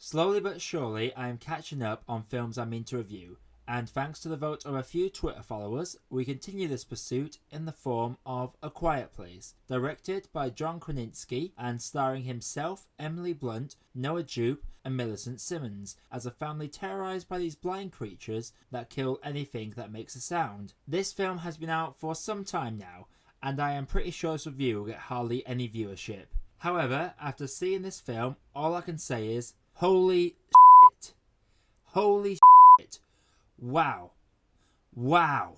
Slowly but surely, I am catching up on films I mean to review, and thanks to the vote of a few Twitter followers, we continue this pursuit in the form of A Quiet Place, directed by John Kraninski and starring himself, Emily Blunt, Noah Jupe, and Millicent Simmonds, as a family terrorised by these blind creatures that kill anything that makes a sound. This film has been out for some time now, and I am pretty sure this review will get hardly any viewership. However, after seeing this film, all I can say is, holy shit. Holy shit. Wow. Wow.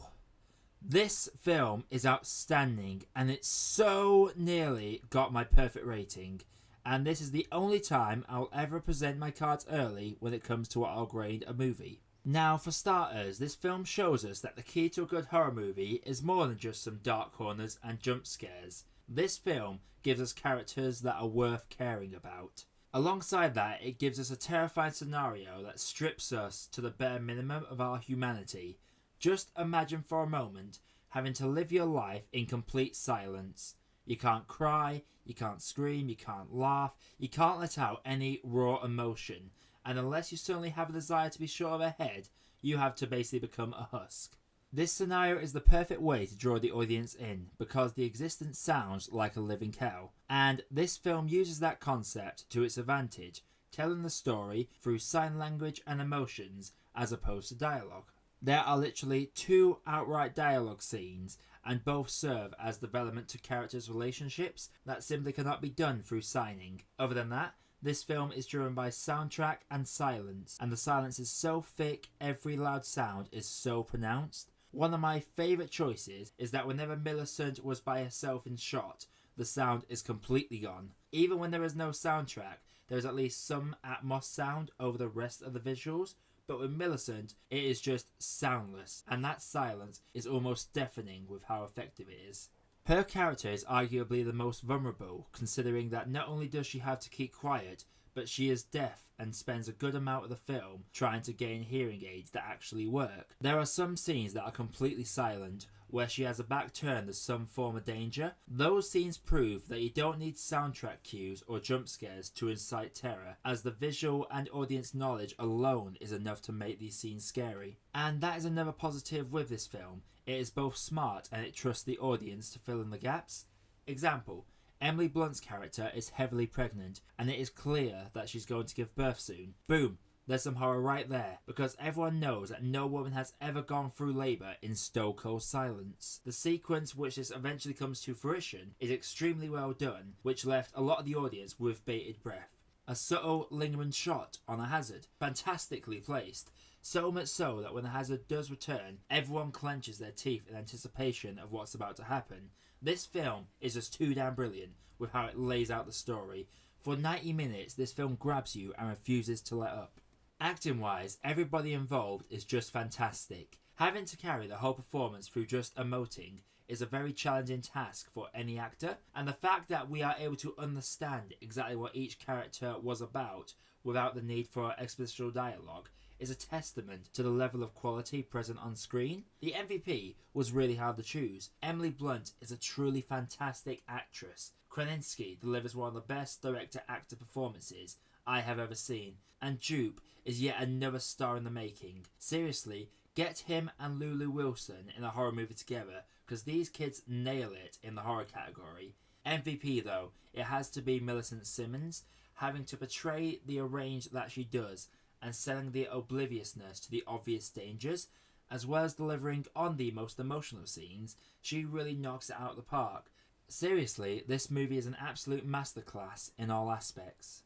This film is outstanding and it so nearly got my perfect rating. And this is the only time I'll ever present my cards early when it comes to what I'll grade a movie. Now, for starters, this film shows us that the key to a good horror movie is more than just some dark corners and jump scares. This film gives us characters that are worth caring about. Alongside that, it gives us a terrifying scenario that strips us to the bare minimum of our humanity. Just imagine for a moment having to live your life in complete silence. You can't cry, you can't scream, you can't laugh, you can't let out any raw emotion. And unless you suddenly have a desire to be short of a head, you have to basically become a husk. This scenario is the perfect way to draw the audience in because the existence sounds like a living hell. And this film uses that concept to its advantage, telling the story through sign language and emotions as opposed to dialogue. There are literally two outright dialogue scenes, and both serve as development to characters' relationships that simply cannot be done through signing. Other than that, this film is driven by soundtrack and silence, and the silence is so thick, every loud sound is so pronounced. One of my favourite choices is that whenever Millicent was by herself in shot, the sound is completely gone. Even when there is no soundtrack, there is at least some Atmos sound over the rest of the visuals, but with Millicent, it is just soundless, and that silence is almost deafening with how effective it is. Her character is arguably the most vulnerable, considering that not only does she have to keep quiet, but she is deaf and spends a good amount of the film trying to gain hearing aids that actually work. There are some scenes that are completely silent, where she has a back turned to some form of danger. Those scenes prove that you don't need soundtrack cues or jump scares to incite terror, as the visual and audience knowledge alone is enough to make these scenes scary. And that is another positive with this film. It is both smart and it trusts the audience to fill in the gaps. Example, Emily Blunt's character is heavily pregnant, and it is clear that she's going to give birth soon. Boom! There's some horror right there, because everyone knows that no woman has ever gone through labour in stone cold silence. The sequence which this eventually comes to fruition is extremely well done, which left a lot of the audience with bated breath. A subtle, lingering shot on a hazard, fantastically placed, so much so that when the hazard does return, everyone clenches their teeth in anticipation of what's about to happen. This film is just too damn brilliant with how it lays out the story. For 90 minutes, this film grabs you and refuses to let up. Acting wise, everybody involved is just fantastic. Having to carry the whole performance through just emoting is a very challenging task for any actor, and the fact that we are able to understand exactly what each character was about without the need for expositional dialogue is a testament to the level of quality present on screen. The MVP was really hard to choose. Emily Blunt is a truly fantastic actress. Kraninski delivers one of the best director-actor performances I have ever seen, and Jupe is yet another star in the making. Seriously, get him and Lulu Wilson in a horror movie together, because these kids nail it in the horror category. MVP though, it has to be Millicent Simmonds, having to portray the range that she does, and selling the obliviousness to the obvious dangers, as well as delivering on the most emotional scenes. She really knocks it out of the park. Seriously, this movie is an absolute masterclass in all aspects.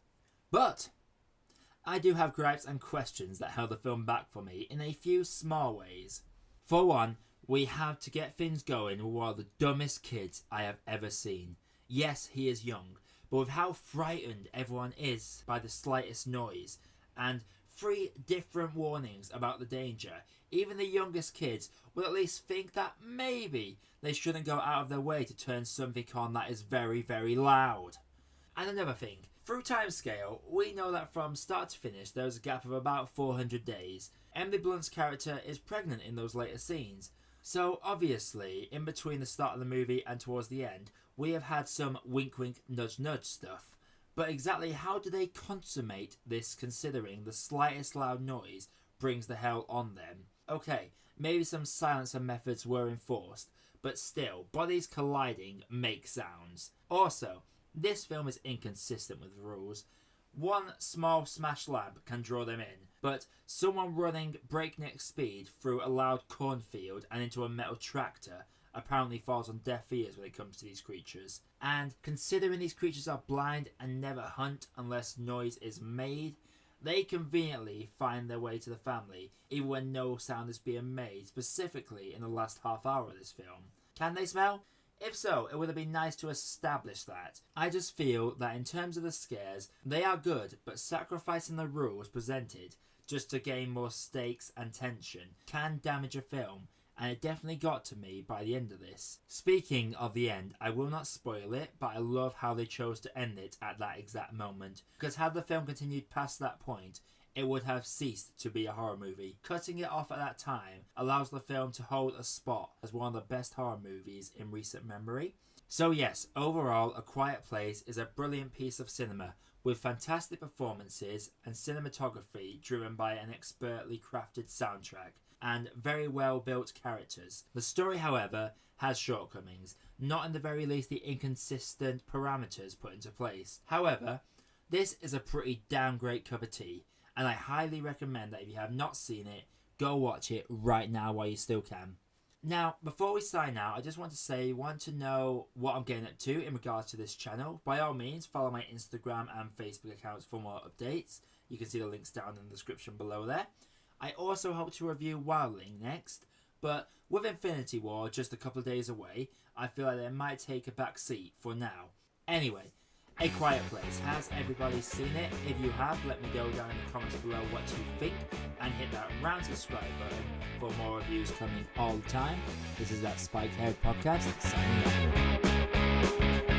But I do have gripes and questions that held the film back for me in a few small ways. For one, we have to get things going with one of the dumbest kids I have ever seen. Yes, he is young, but with how frightened everyone is by the slightest noise, and 3 different warnings about the danger, even the youngest kids will at least think that maybe they shouldn't go out of their way to turn something on that is very, very loud. And another thing, through timescale, we know that from start to finish there is a gap of about 400 days. Emily Blunt's character is pregnant in those later scenes, so obviously in between the start of the movie and towards the end, we have had some wink wink nudge nudge stuff. But exactly how do they consummate this, considering the slightest loud noise brings the hell on them? Okay, maybe some silencer methods were enforced, but still, bodies colliding make sounds. Also, this film is inconsistent with the rules. One small smash lamp can draw them in, but someone running breakneck speed through a loud cornfield and into a metal tractor apparently falls on deaf ears when it comes to these creatures. And considering these creatures are blind and never hunt unless noise is made, they conveniently find their way to the family even when no sound is being made, specifically in the last half hour of this film. Can they smell? If so, it would have been nice to establish that. I just feel that in terms of the scares, they are good, but sacrificing the rules presented just to gain more stakes and tension can damage a film, and it definitely got to me by the end of this. Speaking of the end, I will not spoil it, but I love how they chose to end it at that exact moment, because had the film continued past that point, it would have ceased to be a horror movie. Cutting it off at that time allows the film to hold a spot as one of the best horror movies in recent memory. So yes, overall, A Quiet Place is a brilliant piece of cinema with fantastic performances and cinematography driven by an expertly crafted soundtrack and very well built characters. The story, however, has shortcomings, not in the very least the inconsistent parameters put into place. However, this is a pretty damn great cup of tea, and I highly recommend that if you have not seen it, go watch it right now while you still can. Now, before we sign out, I just want to say, want to know what I'm getting up to in regards to this channel? By all means, follow my Instagram and Facebook accounts for more updates. You can see the links down in the description below there. I also hope to review Wildling next, but with Infinity War just a couple of days away, I feel like it might take a back seat for now. Anyway, A Quiet Place. Has everybody seen it? If you have, let me know down in the comments below what you think, and hit that round subscribe button for more reviews coming all the time. This is that Spikehead Podcast, signing out.